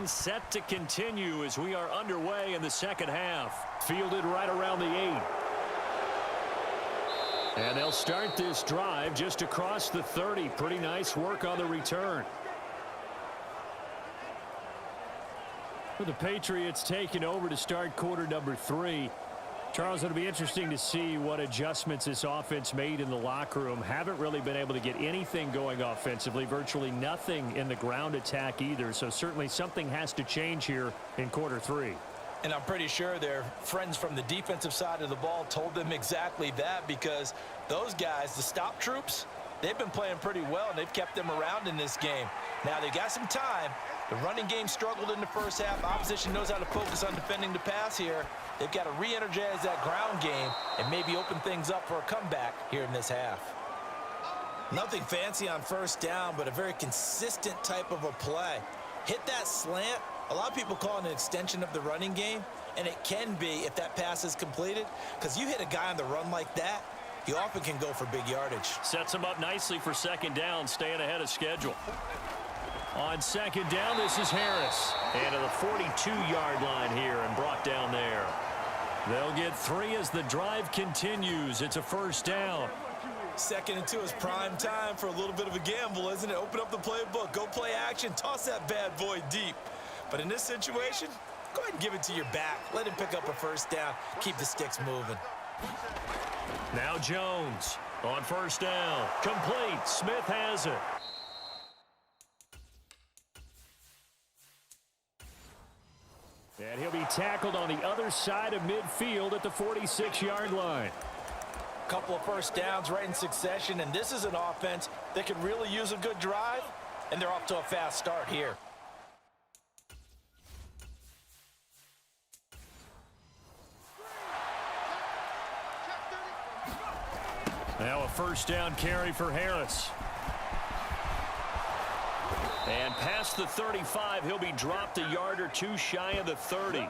And set to continue as we are underway in the second half. Fielded right around the 8. And they'll start this drive just across the 30. Pretty nice work on the return. For the Patriots taking over to start quarter number 3. Charles, it'll be interesting to see what adjustments this offense made in the locker room. Haven't really been able to get anything going offensively. Virtually nothing in the ground attack either. So certainly something has to change here in quarter 3. And I'm pretty sure their friends from the defensive side of the ball told them exactly that, because those guys, the stop troops, they've been playing pretty well, and they've kept them around in this game. Now, they got some time. The running game struggled in the first half. Opposition knows how to focus on defending the pass here. They've got to re-energize that ground game and maybe open things up for a comeback here in this half. Nothing fancy on first down, but a very consistent type of a play. Hit that slant. A lot of people call it an extension of the running game, and it can be if that pass is completed, because you hit a guy on the run like that, he often can go for big yardage. Sets him up nicely for second down, staying ahead of schedule. On second down, this is Harris. And to the 42-yard line here and brought down there. They'll get 3 as the drive continues. It's a first down. 2nd and 2 is prime time for a little bit of a gamble, isn't it? Open up the playbook, go play action, toss that bad boy deep. But in this situation, go ahead and give it to your back. Let him pick up a first down. Keep the sticks moving. Now Jones on first down. Complete. Smith has it. And he'll be tackled on the other side of midfield at the 46-yard line. Couple of first downs right in succession, and this is an offense that could really use a good drive, and they're off to a fast start here. Now a first down carry for Harris. And past the 35, he'll be dropped a yard or two shy of the 30.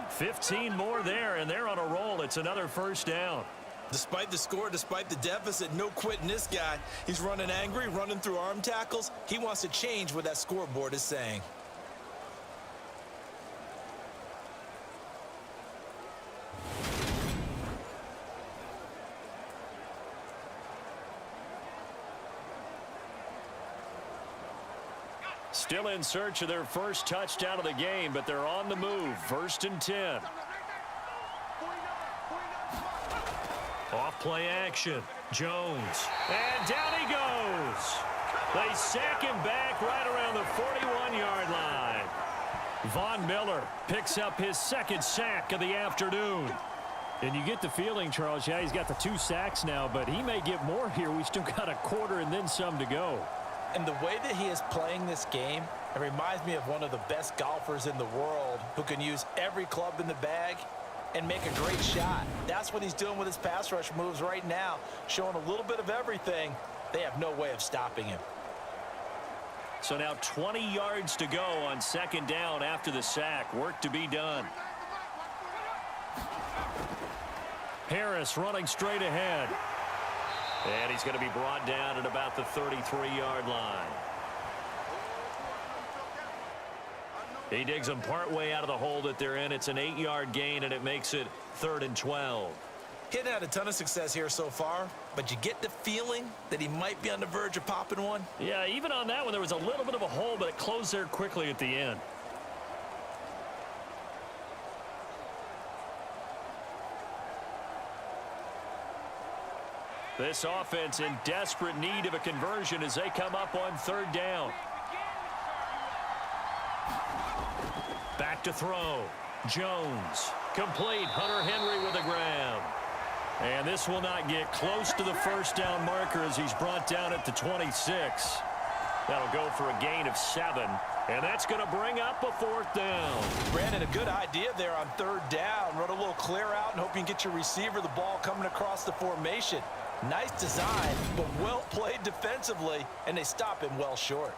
15 more there, and they're on a roll. It's another first down. Despite the score, despite the deficit, no quitting this guy. He's running angry, running through arm tackles. He wants to change what that scoreboard is saying. Still in search of their first touchdown of the game, but they're on the move. 1st and 10. Off play action. Jones. And down he goes. They sack him back right around the 41-yard line. Von Miller picks up his 2nd sack of the afternoon. And you get the feeling, Charles, yeah, he's got the 2 sacks now, but he may get more here. We still got a quarter and then some to go. And the way that he is playing this game, it reminds me of one of the best golfers in the world who can use every club in the bag and make a great shot. That's what he's doing with his pass rush moves right now, showing a little bit of everything. They have no way of stopping him. So now 20 yards to go on second down after the sack. Work to be done. Harris running straight ahead. And he's going to be brought down at about the 33-yard line. He digs them partway out of the hole that they're in. It's an 8-yard gain, and it makes it 3rd and 12. He hadn't had a ton of success here so far, but you get the feeling that he might be on the verge of popping one. Yeah, even on that one, there was a little bit of a hole, but it closed there quickly at the end. This offense in desperate need of a conversion as they come up on 3rd down. Back to throw. Jones. Complete. Hunter Henry with a grab. And this will not get close to the first down marker as he's brought down at the 26. That'll go for a gain of 7. And that's going to bring up a 4th down. Brandon, a good idea there on 3rd down. Run a little clear out and hope you can get your receiver the ball coming across the formation. Nice design, but well played defensively, and they stop him well short.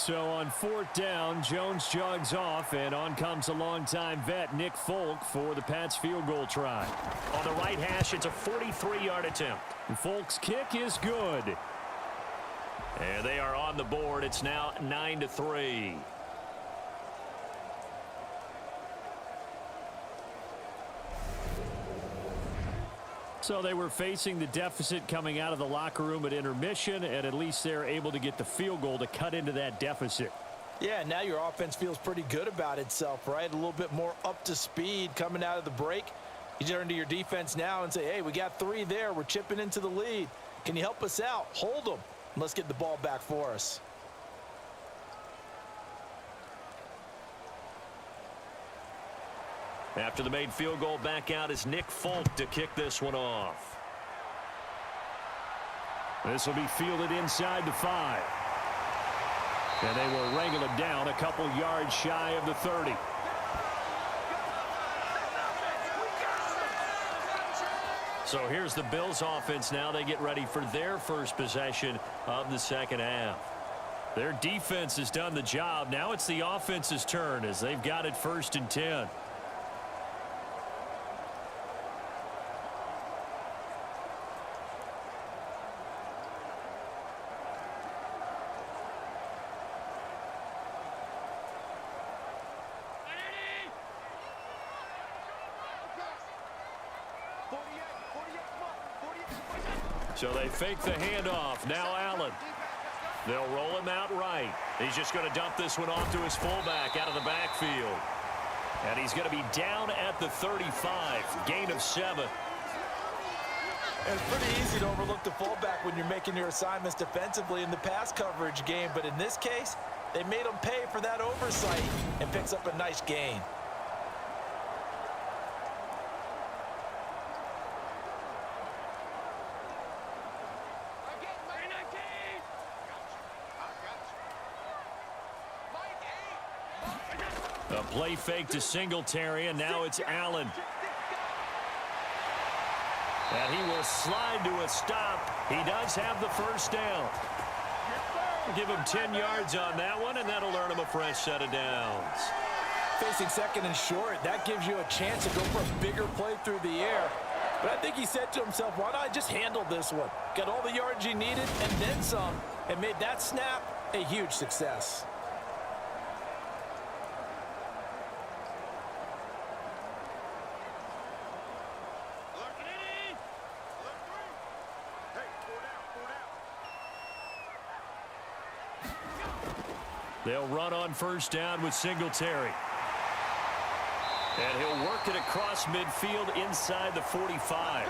So on 4th down, Jones jogs off, and on comes a longtime vet, Nick Folk, for the Pats field goal try. On the right hash, it's a 43-yard attempt. And Folk's kick is good. And they are on the board. It's now 9-3. So they were facing the deficit coming out of the locker room at intermission, and at least they're able to get the field goal to cut into that deficit. Yeah, now your offense feels pretty good about itself, right? A little bit more up to speed coming out of the break. You turn to your defense now and say, hey, we got 3 there. We're chipping into the lead. Can you help us out? Hold them. Let's get the ball back for us. After the made field goal, back out is Nick Folk to kick this one off. This will be fielded inside the 5. And they will wrangle him down a couple yards shy of the 30. So here's the Bills offense now. They get ready for their first possession of the second half. Their defense has done the job. Now it's the offense's turn as they've got it 1st and 10. So they fake the handoff. Now Allen. They'll roll him out right. He's just going to dump this one off to his fullback out of the backfield. And he's going to be down at the 35. Gain of 7. It's pretty easy to overlook the fullback when you're making your assignments defensively in the pass coverage game. But in this case, they made him pay for that oversight and picks up a nice gain. A play fake to Singletary, and now it's Allen. And he will slide to a stop. He does have the first down. Give him 10 yards on that one, and that'll earn him a fresh set of downs. Facing 2nd and short, that gives you a chance to go for a bigger play through the air. But I think he said to himself, why not I just handle this one? Got all the yards he needed and then some, and made that snap a huge success. They'll run on 1st down with Singletary. And he'll work it across midfield inside the 45.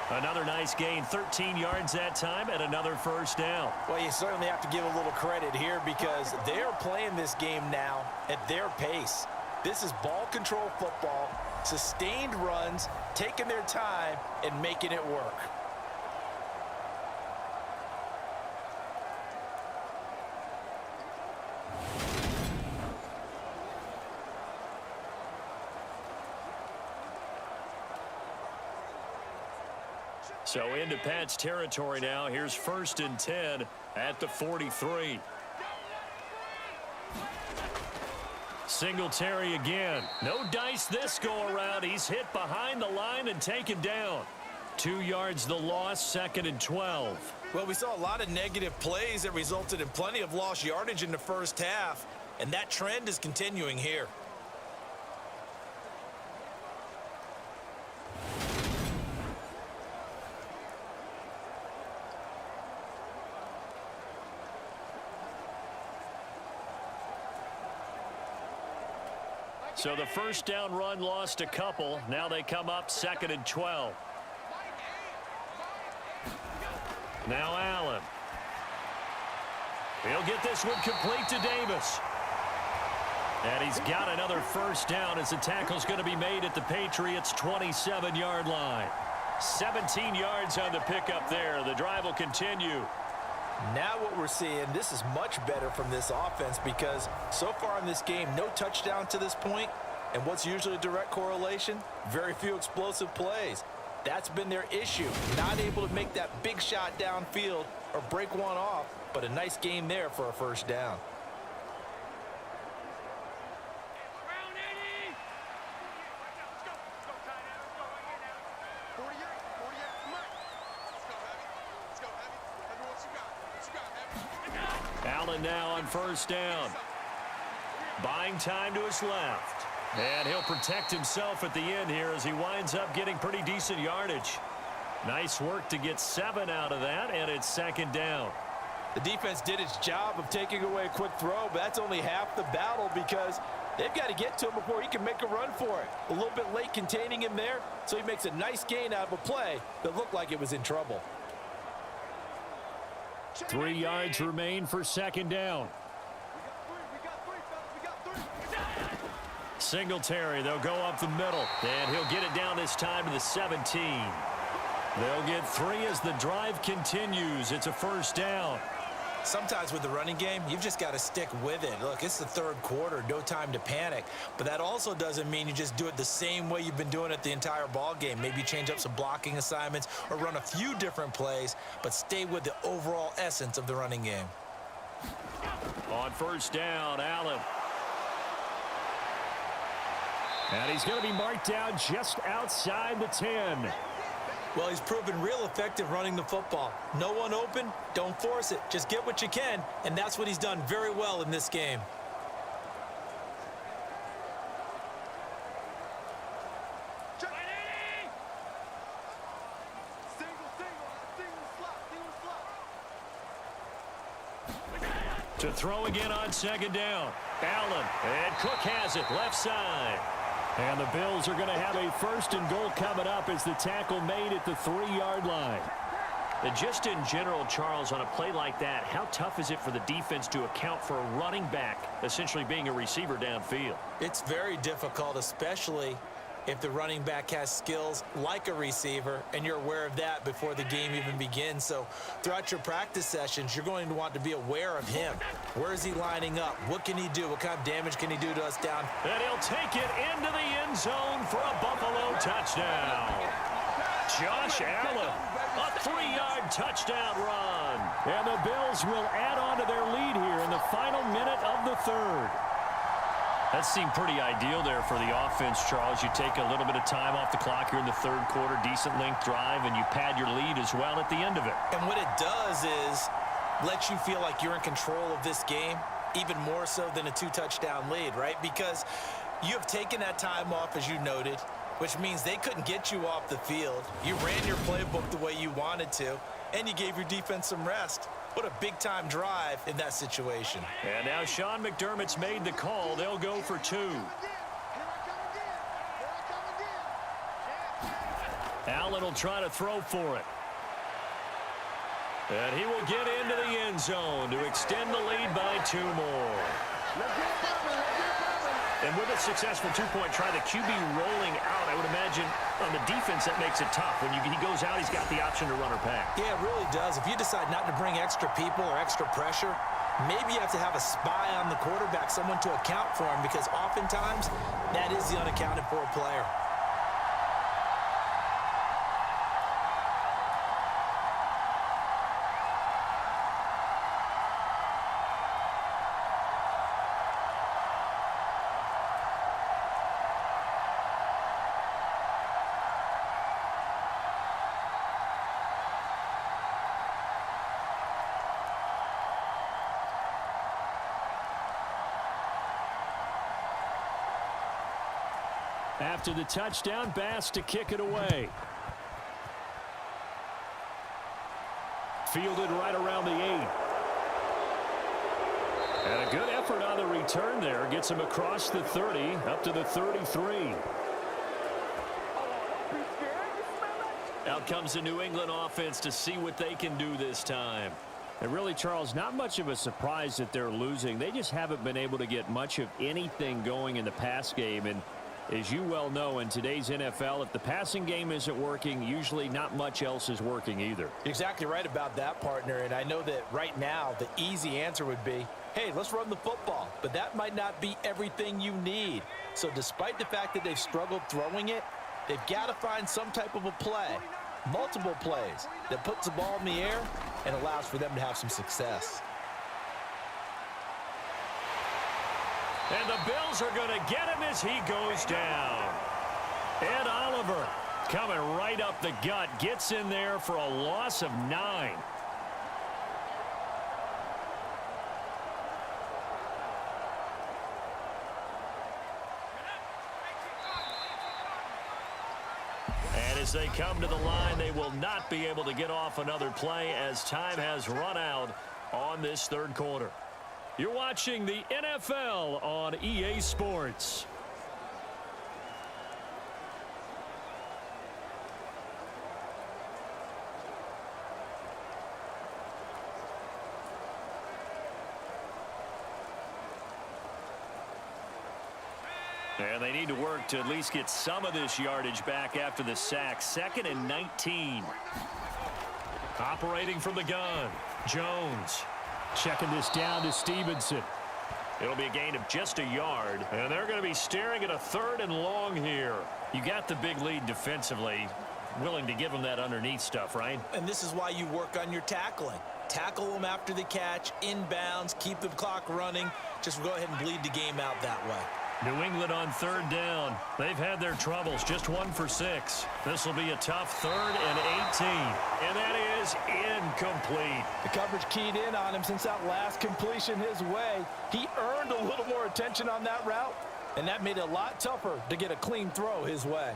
Another nice gain, 13 yards that time, and another first down. Well, you certainly have to give a little credit here because they're playing this game now at their pace. This is ball control football, sustained runs, taking their time, and making it work. So into Pat's territory now. Here's 1st and 10 at the 43. Singletary again. No dice this go around. He's hit behind the line and taken down. 2 yards the loss, 2nd and 12. Well, we saw a lot of negative plays that resulted in plenty of lost yardage in the first half, and that trend is continuing here. So the first down run lost a couple. Now they come up 2nd and 12. Now Allen. He'll get this one complete to Davis. And he's got another first down as the tackle's going to be made at the Patriots' 27-yard line. 17 yards on the pickup there. The drive will continue. Now what we're seeing, this is much better from this offense because so far in this game, no touchdown to this point. And what's usually a direct correlation? Very few explosive plays. That's been their issue. Not able to make that big shot downfield or break one off, but a nice game there for a first down. Let's go, heavy. Let's go, heavy. Let's go, heavy. Everyone, what you got? What you got, heavy? Allen now on first down. Buying time to his left. And he'll protect himself at the end here as he winds up getting pretty decent yardage. Nice work to get 7 out of that, and it's second down. The defense did its job of taking away a quick throw, but that's only half the battle because they've got to get to him before he can make a run for it. A little bit late containing him there, so he makes a nice gain out of a play that looked like it was in trouble. 3 yards remain for second down. Singletary, they'll go up the middle, and he'll get it down this time to the 17. They'll get 3 as the drive continues. It's a first down. Sometimes with the running game, you've just got to stick with it. Look, it's the third quarter, no time to panic. But that also doesn't mean you just do it the same way you've been doing it the entire ball game. Maybe change up some blocking assignments or run a few different plays, but stay with the overall essence of the running game. On first down, Allen. And he's going to be marked down just outside the 10. Well, he's proven real effective running the football. No one open, don't force it. Just get what you can, and that's what he's done very well in this game. To throw again on second down. Allen, and Cook has it left side. And the Bills are going to have a first and goal coming up as the tackle made at the 3-yard line. And just in general, Charles, on a play like that, how tough is it for the defense to account for a running back essentially being a receiver downfield? It's very difficult, especially if the running back has skills like a receiver, and you're aware of that before the game even begins. So throughout your practice sessions, you're going to want to be aware of him. Where is he lining up? What can he do? What kind of damage can he do to us down? And he'll take it into the end zone for a Buffalo touchdown. Josh Allen, a 3-yard touchdown run. And the Bills will add on to their lead here in the final minute of the third. That seemed pretty ideal there for the offense, Charles. You take a little bit of time off the clock here in the third quarter, decent length drive, and you pad your lead as well at the end of it. And what it does is let you feel like you're in control of this game, even more so than a 2-touchdown lead, right? Because you have taken that time off, as you noted, which means they couldn't get you off the field. You ran your playbook the way you wanted to, and you gave your defense some rest. What a big-time drive in that situation. And now Sean McDermott's made the call. They'll go for 2. Allen will try to throw for it. And he will get into the end zone to extend the lead by 2 more. And with a successful 2-point try, the QB rolling out, I would imagine on the defense that makes it tough. When he goes out, he's got the option to run or pass. Yeah, it really does. If you decide not to bring extra people or extra pressure, maybe you have to have a spy on the quarterback, someone to account for him, because oftentimes that is the unaccounted for player. After the touchdown, Bass to kick it away. Fielded right around the 8. And a good effort on the return there. Gets him across the 30, up to the 33. Out comes the New England offense to see what they can do this time. And really, Charles, not much of a surprise that they're losing. They just haven't been able to get much of anything going in the pass game. And as you well know, in today's NFL, if the passing game isn't working, usually not much else is working either. You're exactly right about that, partner. And I know that right now the easy answer would be, hey, let's run the football. But that might not be everything you need. So despite the fact that they've struggled throwing it, they've got to find some type of a play, multiple plays, that puts the ball in the air and allows for them to have some success. And the Bills are going to get him as he goes down. Ed Oliver coming right up the gut, gets in there for a loss of 9. As they come to the line, they will not be able to get off another play as time has run out on this third quarter. You're watching the NFL on EA Sports. And they need to work to at least get some of this yardage back after the sack. 2nd and 19. Operating from the gun, Jones. Checking this down to Stevenson. It'll be a gain of just a yard. And they're going to be staring at a 3rd and long here. You got the big lead defensively. Willing to give them that underneath stuff, right? And this is why you work on your tackling. Tackle them after the catch, inbounds, keep the clock running. Just go ahead and bleed the game out that way. New England on 3rd down. They've had their troubles, just 1 for 6. This will be a tough 3rd and 18. And that is incomplete. The coverage keyed in on him since that last completion his way. He earned a little more attention on that route, and that made it a lot tougher to get a clean throw his way.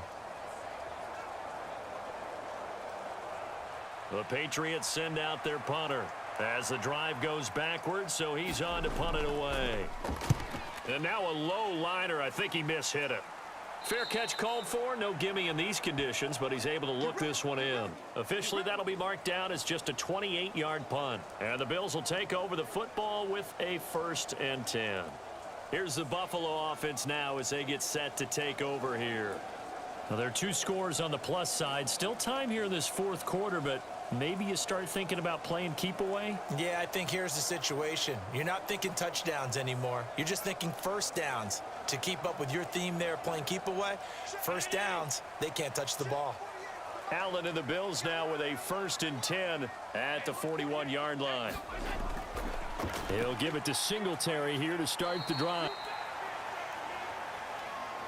The Patriots send out their punter as the drive goes backwards, so he's on to punt it away. And now a low liner. I think he mishit it. Fair catch called for. No gimme in these conditions, but he's able to look this one in. Officially, that'll be marked down as just a 28-yard punt. And the Bills will take over the football with a 1st and 10. Here's the Buffalo offense now as they get set to take over here. Now, there are 2 scores on the plus side. Still time here in this 4th quarter, but maybe you start thinking about playing keep away? Yeah, I think here's the situation. You're not thinking touchdowns anymore. You're just thinking 1st downs. To keep up with your theme there, playing keep away, 1st downs, they can't touch the ball. Allen and the Bills now with a 1st and 10 at the 41-yard line. He'll give it to Singletary here to start the drive.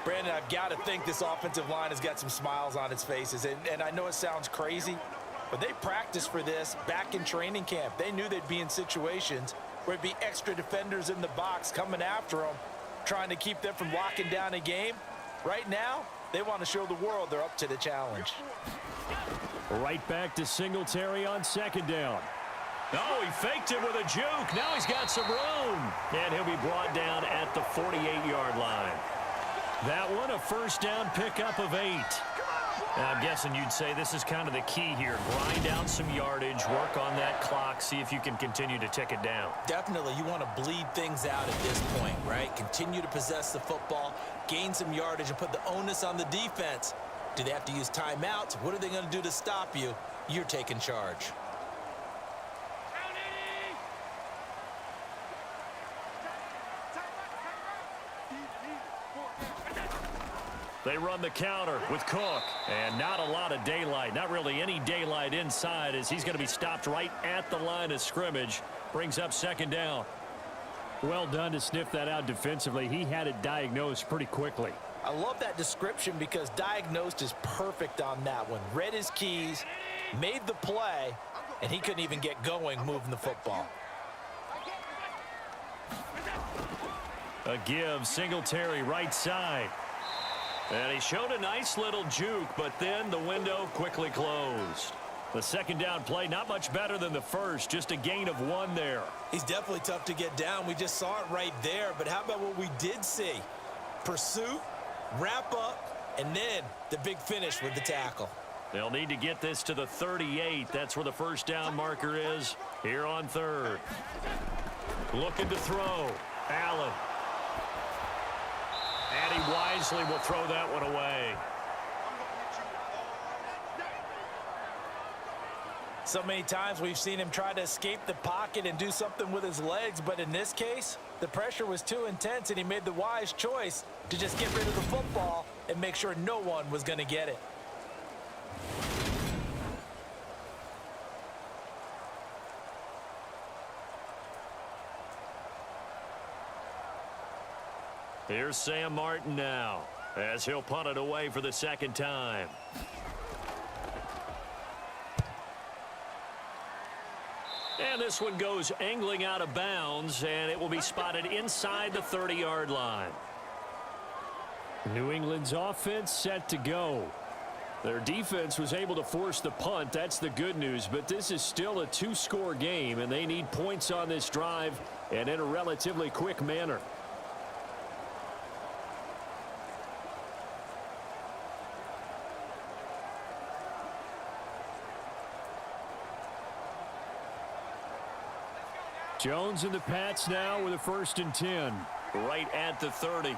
Brandon, I've got to think this offensive line has got some smiles on its faces. And I know it sounds crazy, but they practiced for this back in training camp. They knew they'd be in situations where it'd be extra defenders in the box coming after them, trying to keep them from locking down a game. Right now, they want to show the world they're up to the challenge. Right back to Singletary on 2nd down. Oh, he faked it with a juke. Now he's got some room. And he'll be brought down at the 48-yard line. That one, a 1st down pickup of 8. Now, I'm guessing you'd say this is kind of the key here. Grind out some yardage, work on that clock, see if you can continue to tick it down. Definitely, you want to bleed things out at this point, right? Continue to possess the football, gain some yardage, and put the onus on the defense. Do they have to use timeouts? What are they going to do to stop you? You're taking charge. They run the counter with Cook, and not a lot of daylight, not really any daylight inside as he's going to be stopped right at the line of scrimmage. Brings up 2nd down. Well done to sniff that out defensively. He had it diagnosed pretty quickly. I love that description because diagnosed is perfect on that one. Read his keys, made the play, and he couldn't even get going moving the football. A give, Singletary right side. And he showed a nice little juke, but then the window quickly closed. The 2nd down play, not much better than the 1st, just a gain of 1 there. He's definitely tough to get down. We just saw it right there, but how about what we did see? Pursuit, wrap up, and then the big finish with the tackle. They'll need to get this to the 38. That's where the 1st down marker is here on 3rd. Looking to throw. Allen. And he wisely will throw that one away. So many times we've seen him try to escape the pocket and do something with his legs, but in this case, the pressure was too intense and he made the wise choice to just get rid of the football and make sure no one was going to get it. Here's Sam Martin now as he'll punt it away for the 2nd time. And this one goes angling out of bounds, and it will be spotted inside the 30-yard line. New England's offense set to go. Their defense was able to force the punt. That's the good news. But this is still a two-score game, and they need points on this drive and in a relatively quick manner. Jones and the Pats now with a 1st and 10. Right at the 30.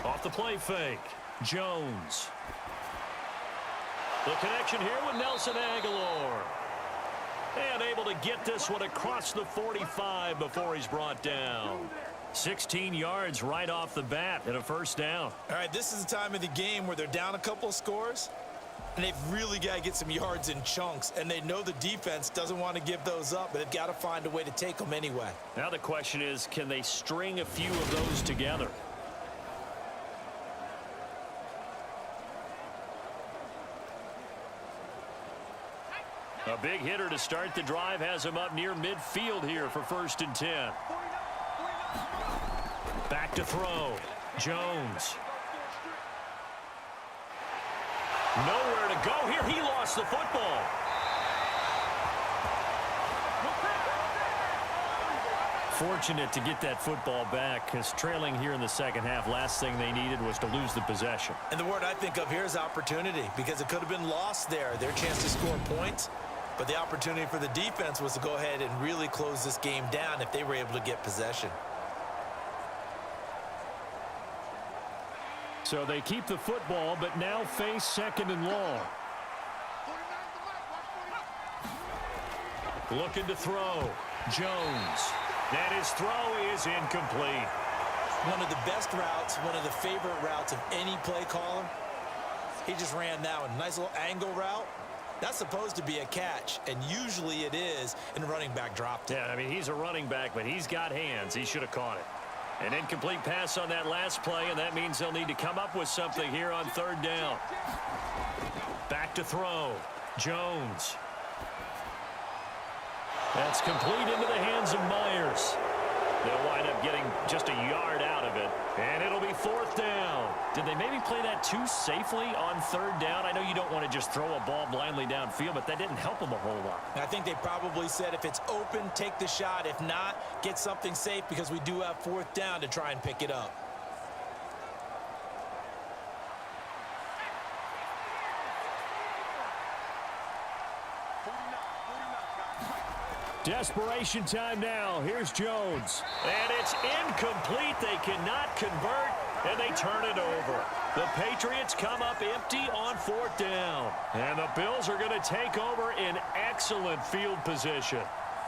Off the play fake. Jones. The connection here with Nelson Aguilar. And able to get this one across the 45 before he's brought down. 16 yards right off the bat and a 1st down. All right, this is the time of the game where they're down a couple of scores, and they've really got to get some yards in chunks, and they know the defense doesn't want to give those up, but they've got to find a way to take them anyway. Now the question is, can they string a few of those together? A big hitter to start the drive has him up near midfield here for 1st and 10. Back to throw. Jones. Nowhere to go here. He lost the football. Fortunate to get that football back, because trailing here in the second half, last thing they needed was to lose the possession. And the word I think of here is opportunity, because it could have been lost there, their chance to score points. But the opportunity for the defense was to go ahead and really close this game down if they were able to get possession. So they keep the football, but now face 2nd and long. Looking to throw. Jones. And his throw is incomplete. One of the best routes, one of the favorite routes of any play caller. He just ran that one. Nice little angle route. That's supposed to be a catch, and usually it is, and the running back dropped it. Yeah, I mean, he's a running back, but he's got hands. He should have caught it. An incomplete pass on that last play, and that means they'll need to come up with something here on 3rd down. Back to throw. Jones. That's complete into the hands of Myers. They'll wind up getting just a yard out of it, and it'll be 4th down. Did they maybe play that too safely on 3rd down? I know you don't want to just throw a ball blindly downfield, but that didn't help them a whole lot. I think they probably said if it's open, take the shot. If not, get something safe, because we do have 4th down to try and pick it up. Desperation time now. Here's Jones. And it's incomplete. They cannot convert, and they turn it over. The Patriots come up empty on 4th down. And the Bills are going to take over in excellent field position.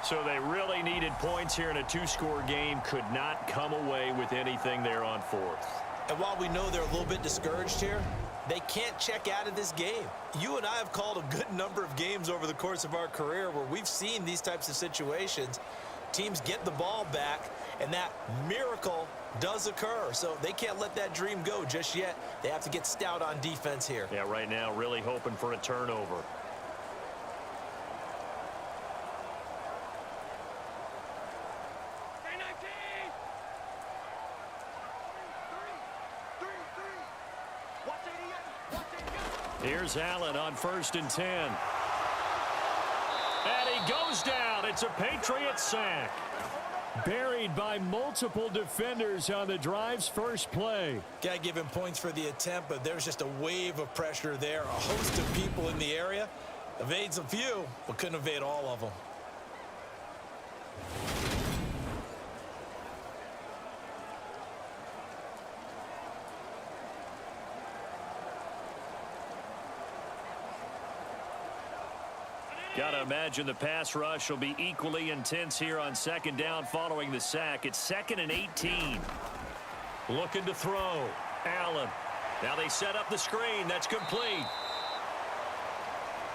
So they really needed points here in a two-score game. Could not come away with anything there on 4th. And while we know they're a little bit discouraged here, they can't check out of this game. You and I have called a good number of games over the course of our career where we've seen these types of situations. Teams get the ball back, and that miracle does occur. So they can't let that dream go just yet. They have to get stout on defense here. Yeah, right now really hoping for a turnover. Here's Allen on 1st and 10. And he goes down. It's a Patriot sack. Buried by multiple defenders on the drive's first play. Got to give him points for the attempt, but there's just a wave of pressure there. A host of people in the area. Evades a few, but couldn't evade all of them. Got to imagine the pass rush will be equally intense here on 2nd down following the sack. It's 2nd and 18. Looking to throw. Allen. Now they set up the screen. That's complete.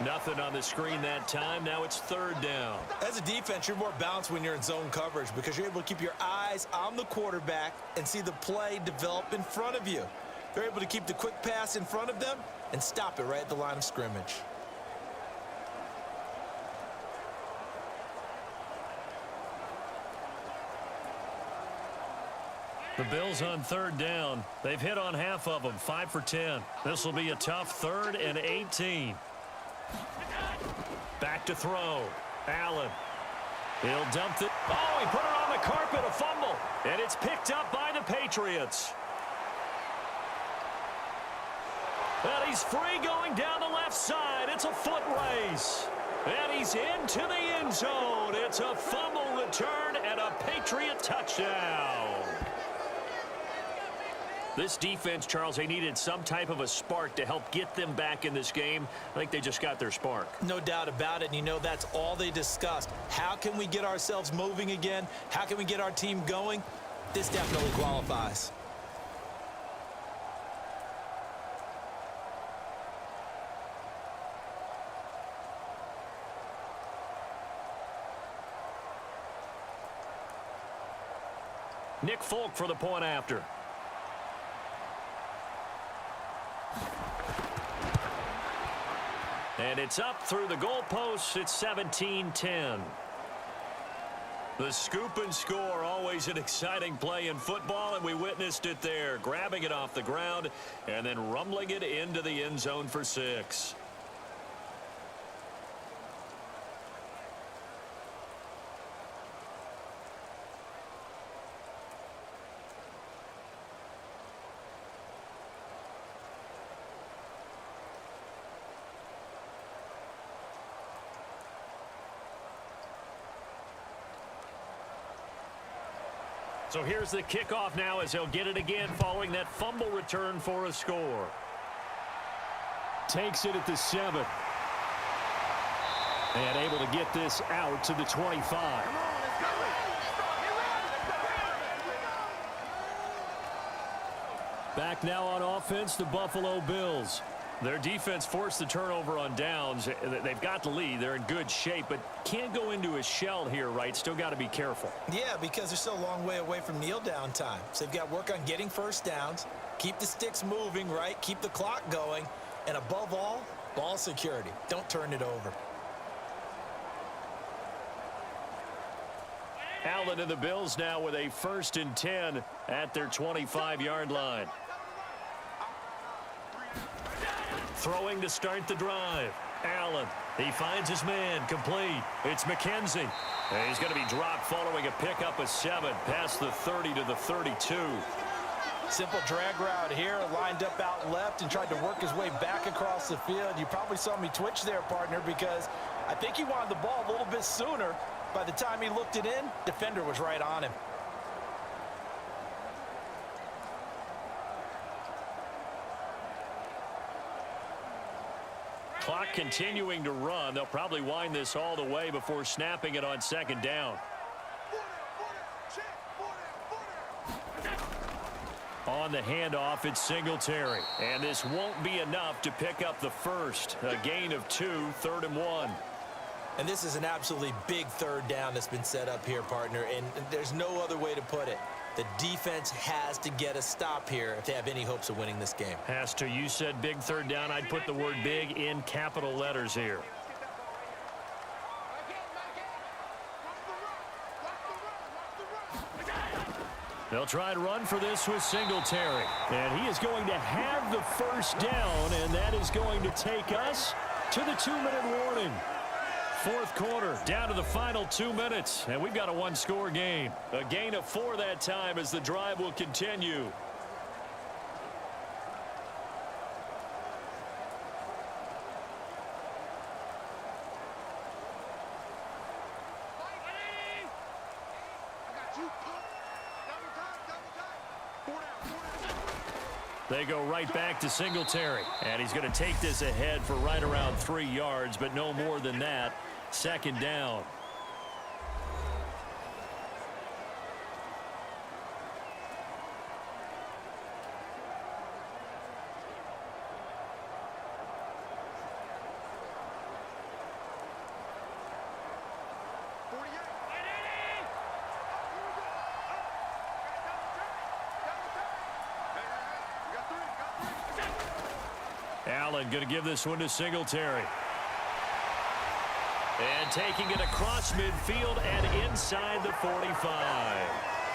Nothing on the screen that time. Now it's 3rd down. As a defense, you're more balanced when you're in zone coverage because you're able to keep your eyes on the quarterback and see the play develop in front of you. They're able to keep the quick pass in front of them and stop it right at the line of scrimmage. The Bills on third down. They've hit on half of them, 5 for 10. This will be a tough 3rd and 18. Back to throw. Allen. He'll dump it. Oh, he put it on the carpet, a fumble. And it's picked up by the Patriots. And he's free going down the left side. It's a foot race. And he's into the end zone. It's a fumble return and a Patriot touchdown. This defense, Charles, they needed some type of a spark to help get them back in this game. I think they just got their spark. No doubt about it. And you know, that's all they discussed. How can we get ourselves moving again? How can we get our team going? This definitely qualifies. Nick Folk for the point after. And it's up through the goalposts. It's 17-10. The scoop and score, always an exciting play in football, and we witnessed it there, grabbing it off the ground and then rumbling it into the end zone for 6. So here's the kickoff now as they'll get it again following that fumble return for a score. Takes it at the 7. And able to get this out to the 25. Back now on offense, the Buffalo Bills. Their defense forced the turnover on downs. They've got the lead. They're in good shape, but can't go into a shell here, right? Still got to be careful. Yeah, because they're still a long way away from kneel down time. So they've got to work on getting first downs, keep the sticks moving, right? Keep the clock going, and above all, ball security. Don't turn it over. Allen and the Bills now with a 1st and 10 at their 25-yard line. Throwing to start the drive. Allen, he finds his man, complete. It's McKenzie. And he's going to be dropped following a pickup of 7 past the 30 to the 32. Simple drag route here, lined up out left and tried to work his way back across the field. You probably saw me twitch there, partner, because I think he wanted the ball a little bit sooner. By the time he looked it in, defender was right on him. Clock continuing to run. They'll probably wind this all the way before snapping it on 2nd down. On the handoff, it's Singletary. And this won't be enough to pick up the first. A gain of 2, 3rd and 1. And this is an absolutely big 3rd down that's been set up here, partner. And there's no other way to put it. The defense has to get a stop here if they have any hopes of winning this game. Has to. You said big 3rd down. I'd put the word big in capital letters here. They'll try to run for this with Singletary. And he is going to have the first down, and that is going to take us to the 2-minute warning. 4th quarter, down to the final 2 minutes, and we've got a 1-score game. A gain of 4 that time as the drive will continue. They go right back to Singletary, and he's going to take this ahead for right around 3 yards, but no more than that. 2nd down. Allen going to give this one to Singletary. And taking it across midfield and inside the 45.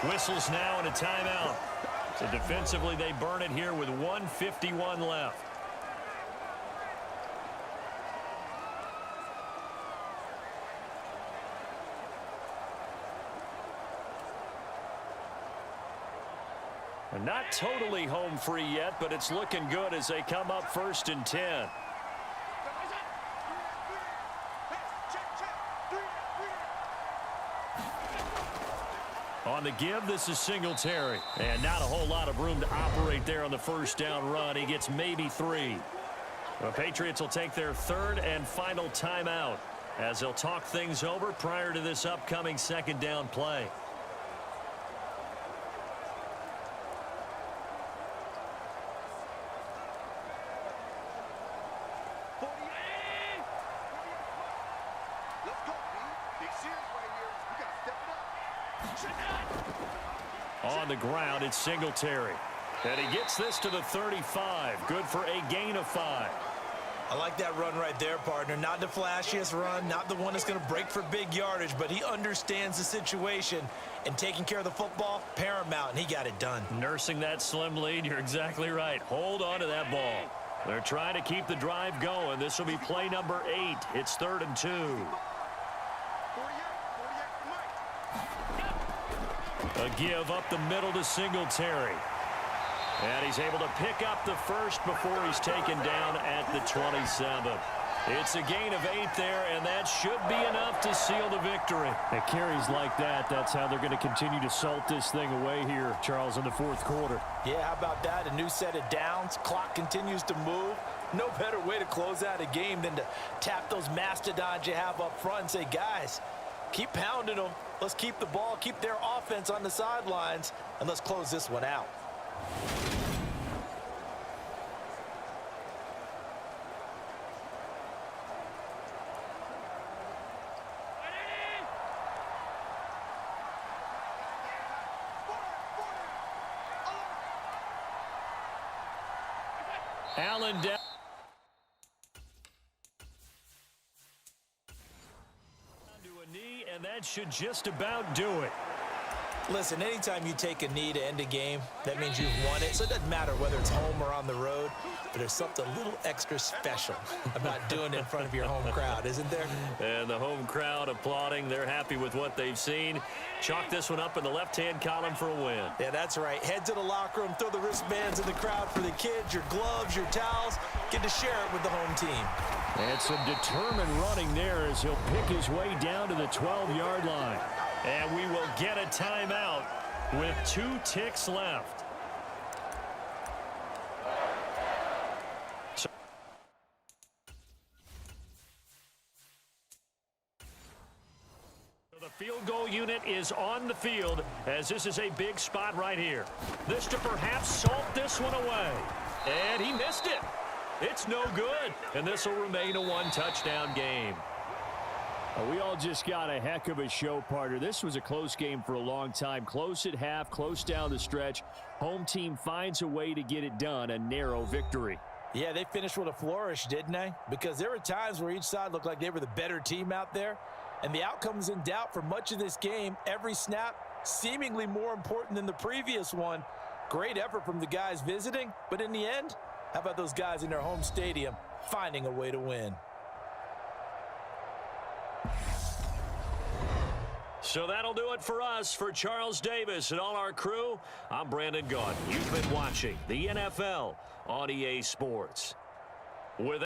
Whistles now and a timeout. So defensively, they burn it here with 1:51 left. And not totally home free yet, but it's looking good as they come up 1st and 10. On the give, this is Singletary. And not a whole lot of room to operate there on the first down run. He gets maybe 3. The Patriots will take their 3rd and final timeout as they'll talk things over prior to this upcoming 2nd down play. On the ground, it's Singletary. And he gets this to the 35. Good for a gain of 5. I like that run right there, partner. Not the flashiest run, not the one that's going to break for big yardage, but he understands the situation, and taking care of the football, paramount, and he got it done. Nursing that slim lead, you're exactly right. Hold on to that ball. They're trying to keep the drive going. This will be play number 8. It's 3rd and 2. A give up the middle to Singletary. And he's able to pick up the first before he's taken down at the 27. It's a gain of 8 there, and that should be enough to seal the victory. At carries like that, that's how they're going to continue to salt this thing away here, Charles, in the 4th quarter. Yeah, how about that? A new set of downs. Clock continues to move. No better way to close out a game than to tap those mastodons you have up front and say, guys, keep pounding them. Let's keep the ball, keep their offense on the sidelines, and let's close this one out. Allen down. To a knee, and that should just about do it. Listen, anytime you take a knee to end a game, that means you've won it. So it doesn't matter whether it's home or on the road, but there's something a little extra special about doing it in front of your home crowd, isn't there? And the home crowd applauding. They're happy with what they've seen. Chalk this one up in the left-hand column for a win. Yeah, that's right. Head to the locker room, throw the wristbands in the crowd for the kids, your gloves, your towels. Get to share it with the home team. And some determined running there as he'll pick his way down to the 12-yard line. And we will get a timeout with 2 ticks left. So the field goal unit is on the field as this is a big spot right here. This to perhaps salt this one away. And he missed it. It's no good. And this will remain a 1-touchdown game. We all just got a heck of a show, partner. This was a close game for a long time. Close at half, close down the stretch. Home team finds a way to get it done, a narrow victory. Yeah, they finished with a flourish, didn't they? Because there were times where each side looked like they were the better team out there, and the outcome was in doubt for much of this game. Every snap seemingly more important than the previous one. Great effort from the guys visiting, but in the end, how about those guys in their home stadium finding a way to win? So that'll do it for us. For Charles Davis and all our crew, I'm Brandon Gaudin. You've been watching the NFL on EA Sports. With